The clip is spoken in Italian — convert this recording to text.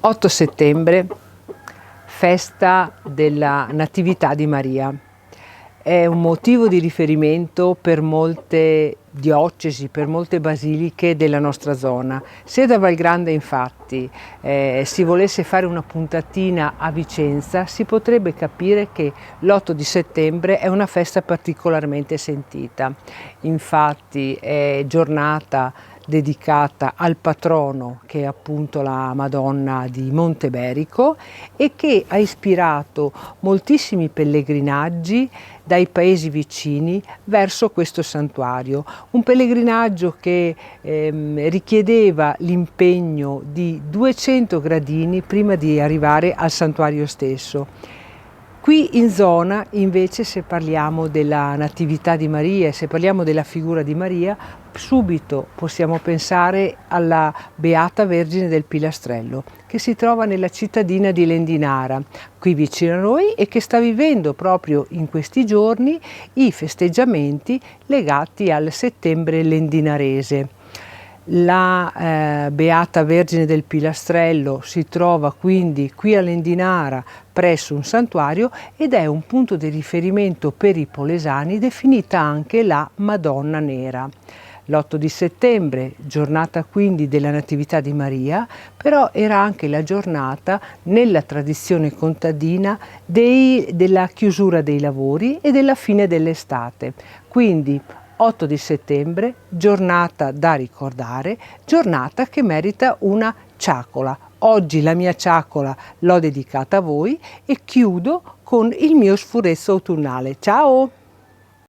8 settembre, festa della Natività di Maria. È un motivo di riferimento per molte diocesi, per molte basiliche della nostra zona. Se da Valgrande infatti si volesse fare una puntatina a Vicenza, si potrebbe capire che l'8 di settembre è una festa particolarmente sentita. Infatti è giornata dedicata al patrono, che è appunto la Madonna di Monteberico, e che ha ispirato moltissimi pellegrinaggi dai paesi vicini verso questo santuario. Un pellegrinaggio che richiedeva l'impegno di 200 gradini prima di arrivare al santuario stesso. Qui in zona invece, se parliamo della Natività di Maria e se parliamo della figura di Maria, subito possiamo pensare alla Beata Vergine del Pilastrello, che si trova nella cittadina di Lendinara, qui vicino a noi, e che sta vivendo proprio in questi giorni i festeggiamenti legati al settembre lendinarese. La Beata Vergine del Pilastrello si trova quindi qui a Lendinara presso un santuario ed è un punto di riferimento per i polesani, definita anche la Madonna Nera. L'8 di settembre, giornata quindi della Natività di Maria, però era anche la giornata, nella tradizione contadina, della chiusura dei lavori e della fine dell'estate. Quindi 8 di settembre, giornata da ricordare, giornata che merita una ciacola. Oggi la mia ciacola l'ho dedicata a voi e chiudo con il mio sfurezzo autunnale. Ciao!